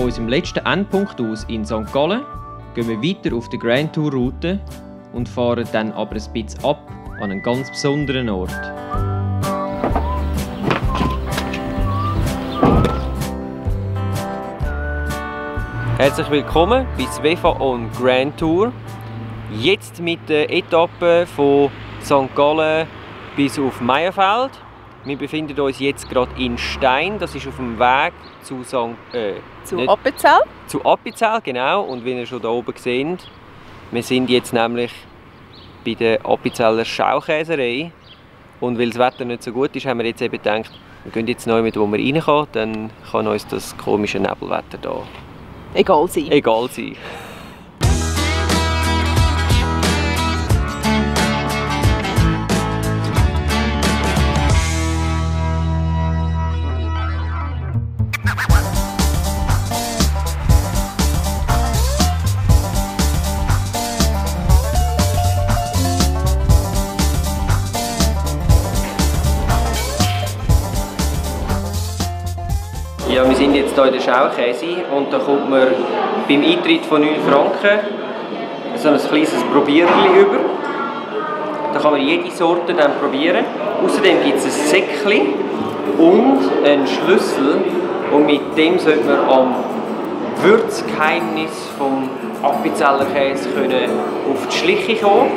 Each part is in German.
von unserem letzten Endpunkt aus in St. Gallen gehen wir weiter auf der Grand Tour Route und fahren dann aber ein bisschen ab an einen ganz besonderen Ort. Herzlich willkommen bei Svefa on Grand Tour. Jetzt mit der Etappe von St. Gallen bis auf Meierfeld. Wir befinden uns jetzt gerade in Stein. Das ist auf dem Weg zu Appenzell. Zu Appenzell, genau. Und wie ihr schon da oben seht, wir sind jetzt nämlich bei der Appenzeller Schaukäserei. Und weil das Wetter nicht so gut ist, haben wir jetzt eben gedacht, wir gehen jetzt neu mit, wo wir rein können, dann kann uns das komische Nebelwetter hier egal sein. Ja, wir sind jetzt hier in der Schaukäse und da kommt man beim Eintritt von 9 Franken so ein kleines Probierchen über. Da kann man jede Sorte dann probieren. Außerdem gibt es ein Säckchen und einen Schlüssel und mit dem sollte man am Würzgeheimnis vom Appenzeller Käse auf die Schliche kommen.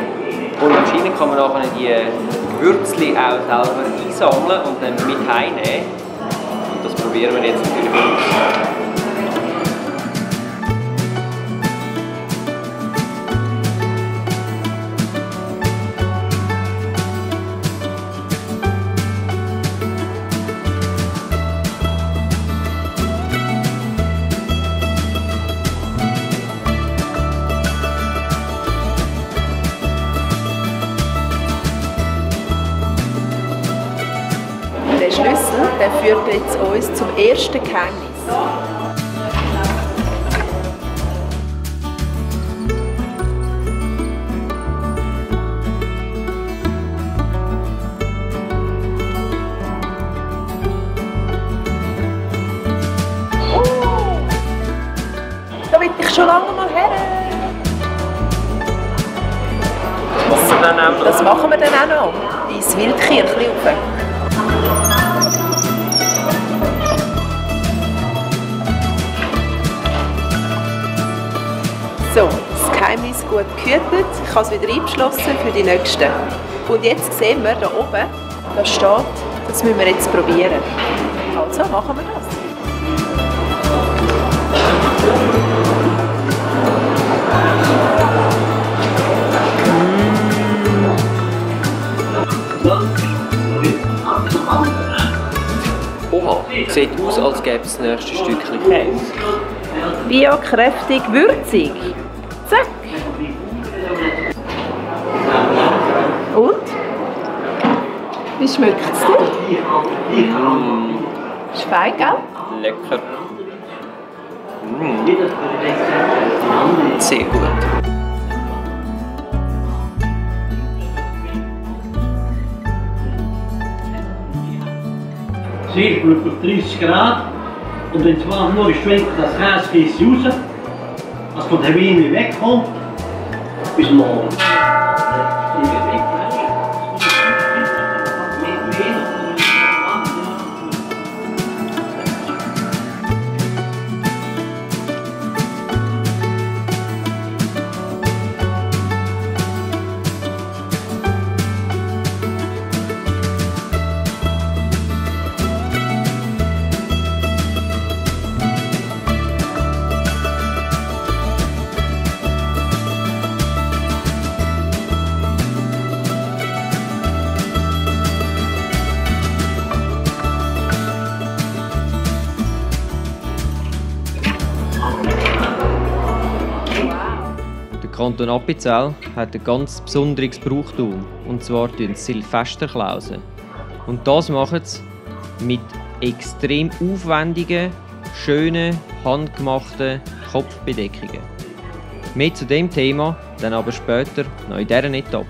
Und anscheinend kann man nachher die Gewürzchen auch selber einsammeln und dann mit heimnehmen. Das probieren wir jetzt natürlich aus. Der Schlüssel, der führt jetzt uns zum ersten Geheimnis. Da will ich schon lange mal her. Das machen wir dann auch noch. Ins Wildkirchli rauf. So, das Geheimnis gut gehütet. Ich habe es wieder eingeschlossen für die nächsten. Und jetzt sehen wir da oben, da steht, das müssen wir jetzt probieren. Also machen wir das. Oha, sieht aus, als gäbe es das nächste Stückchen Käse. Biokräftig, würzig. Zack. Und? Wie schmeckt es dir? Ist fein, gell? Lecker. Sehr gut. Sehr gut, auf 30 Grad. Und in 12 Uhr schwenkt das Käsekissen raus, als von der Wein wegkommt, bis morgen. Der Kanton Appenzell hat ein ganz besonderes Brauchtum, und zwar die Silvesterklausen. Und das machen sie mit extrem aufwendigen, schönen, handgemachten Kopfbedeckungen. Mehr zu dem Thema dann aber später noch in dieser Etappe.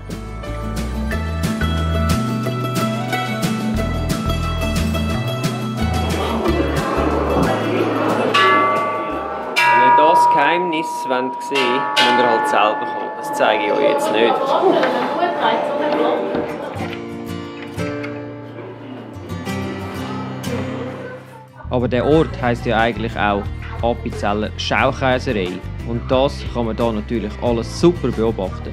Geheimnis sehen wollt, müsst ihr halt selber kommen. Das zeige ich euch jetzt nicht. Aber der Ort heisst ja eigentlich auch Appenzeller Schaukäserei. Und das kann man hier natürlich alles super beobachten.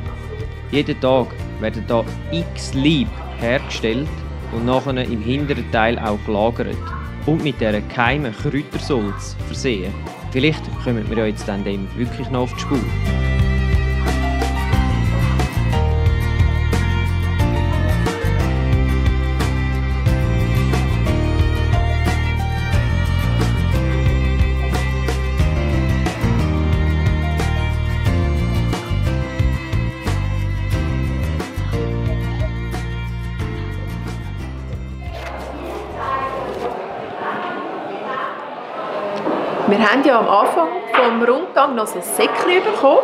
Jeden Tag werden hier x Lieb hergestellt und nachher im hinteren Teil auch gelagert und mit dieser geheimen Kräutersulz versehen. Vielleicht kommen wir ja jetzt dann dem wirklich noch auf die Spur. Wir haben ja am Anfang vom Rundgang noch so ein Säckchen bekommen.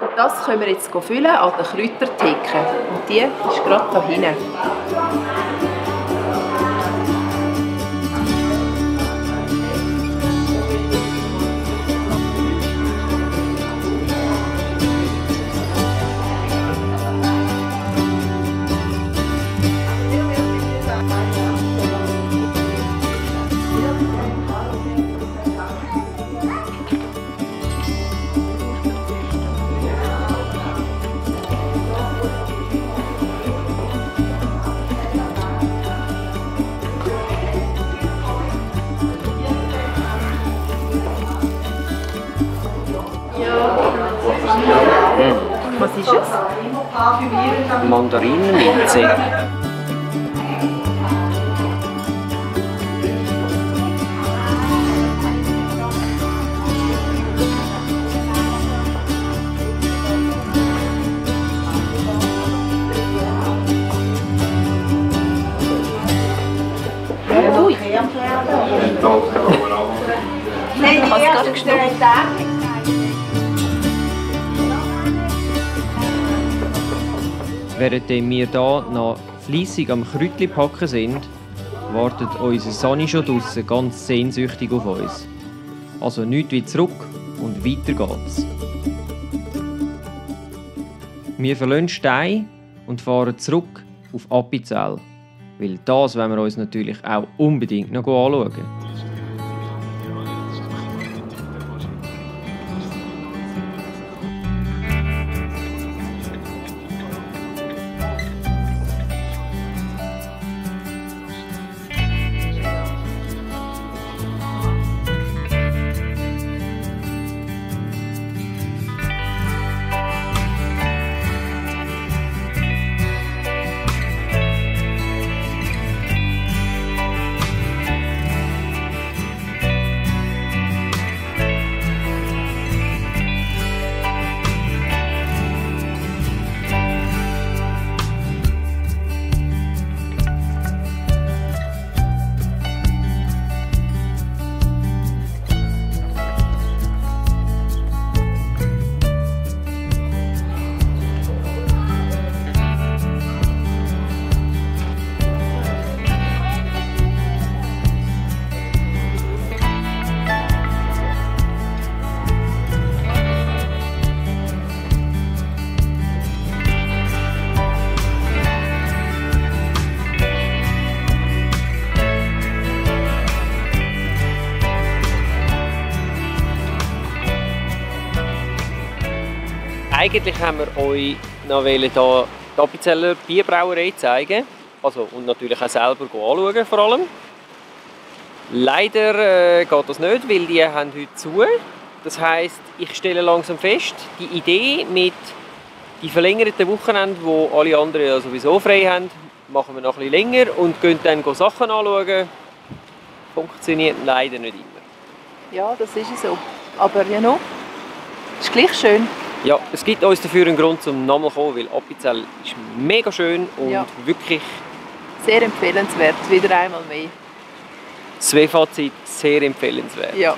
Und das können wir jetzt füllen an der Kräutertheke. Und die ist gerade da hinten. Was ist es? Mandarinenminze. Ui. Nein, ich habe es gerade geschnappt. Während wir hier noch fleissig am Kräutli packen sind, wartet unser Sani schon draussen ganz sehnsüchtig auf uns. Also nichts wie zurück und weiter geht's. Wir verlassen Stein und fahren zurück auf Appenzell. Weil das wollen wir uns natürlich auch unbedingt noch anschauen. Eigentlich haben wir euch noch hier die Appenzeller Bierbrauerei zeigen. Also, und natürlich auch selber anschauen vor allem. Leider geht das nicht, weil die haben heute zu. Das heisst, ich stelle langsam fest, die Idee mit die verlängerten Wochenende, wo alle anderen ja sowieso frei haben, machen wir noch ein bisschen länger und gehen dann Sachen anschauen. Funktioniert leider nicht immer. Ja, das ist so. Aber ja noch, ist gleich schön. Ja, es gibt uns dafür einen Grund zum nochmal kommen, weil Appenzell ist mega schön und ja, wirklich sehr empfehlenswert, wieder einmal mehr. Das W-Fazit sehr empfehlenswert. Ja.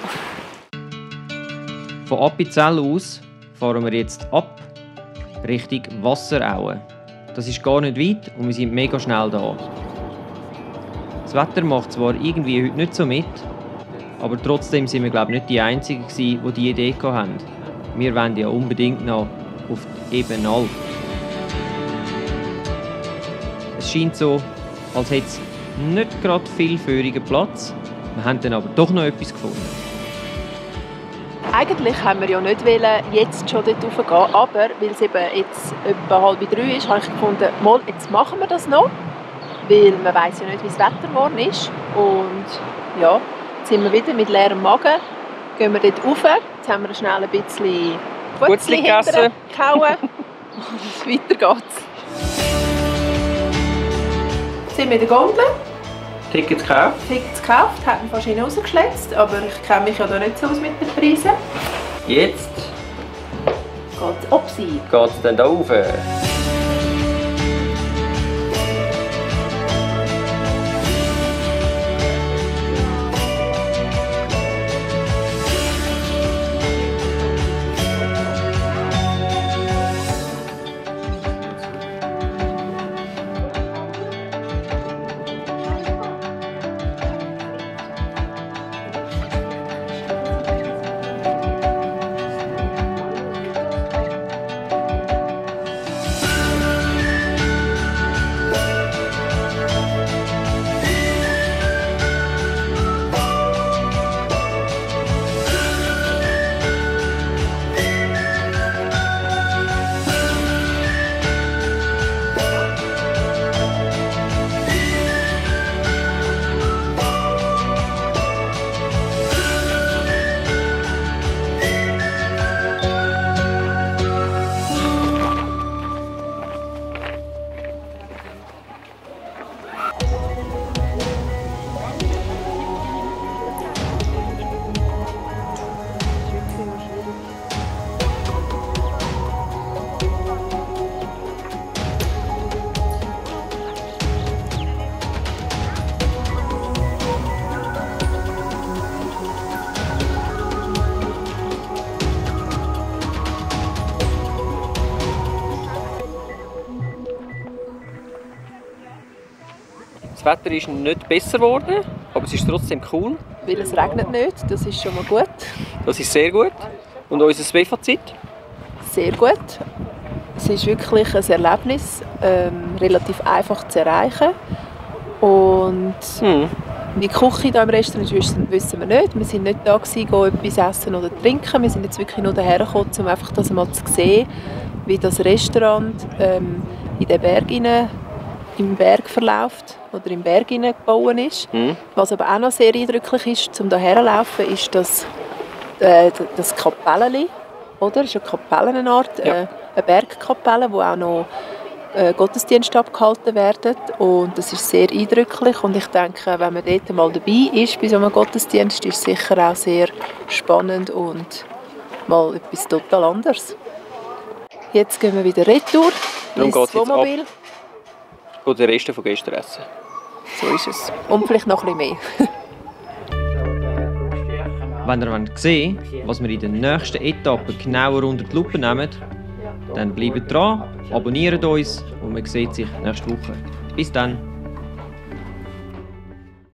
Von Appenzell aus fahren wir jetzt ab Richtung Wasserauen. Das ist gar nicht weit und wir sind mega schnell da. Das Wetter macht zwar irgendwie heute nicht so mit, aber trotzdem sind wir glaube ich nicht die Einzigen, die diese Idee hatten. wir wollen ja unbedingt noch auf die Ebenalp. Es scheint so, als hätte es nicht gerade viel feurigen Platz. Wir haben dann aber doch noch etwas gefunden. Eigentlich haben wir ja nicht jetzt schon dort raufgehen, aber weil es eben jetzt etwa 2:30 ist, habe ich gefunden, mal, jetzt machen wir das noch, weil man weiss ja nicht, wie das Wetter geworden ist. Und ja, jetzt sind wir wieder mit leerem Magen, gehen wir dort rauf, jetzt haben wir schnell ein bisschen Gutzli gegessen, gehauen und weiter geht's. Jetzt sind wir in der Gondel. Tickets gekauft? Tickets gekauft, hat mich wahrscheinlich rausgeschletzt, aber ich kenne mich ja da nicht so aus mit den Preisen. Jetzt Geht's ob sie. geht's dann da rauf. Das Wetter ist nicht besser geworden, aber es ist trotzdem cool. Weil es regnet nicht, das ist schon mal gut. Das ist sehr gut. Und unser Fazit? Sehr gut. Es ist wirklich ein Erlebnis, relativ einfach zu erreichen. Und wie die Küche hier im Restaurant ist, wissen wir nicht. Wir sind nicht da gewesen, etwas essen oder trinken. Wir sind jetzt wirklich nur hierher gekommen, um einfach das mal zu sehen, wie das Restaurant in den Berg im Berg verläuft oder im Berg gebaut ist. Was aber auch noch sehr eindrücklich ist, um hierher zu laufen, ist das Kapellchen. Oder? Das ist eine Kapellenart, eine Bergkapelle, wo auch noch Gottesdienste abgehalten werden. Und das ist sehr eindrücklich. Und ich denke, wenn man dort mal dabei ist bei so einem Gottesdienst, ist es sicher auch sehr spannend und mal etwas total anderes. Jetzt gehen wir wieder retour ins Wohnmobil. Und den Rest von gestern essen. So ist es. Und vielleicht noch ein bisschen mehr. Wenn ihr sehen wollt, was wir in der nächsten Etappe genauer unter die Lupe nehmen, dann bleibt dran, abonniert uns und man sieht sich nächste Woche. Bis dann!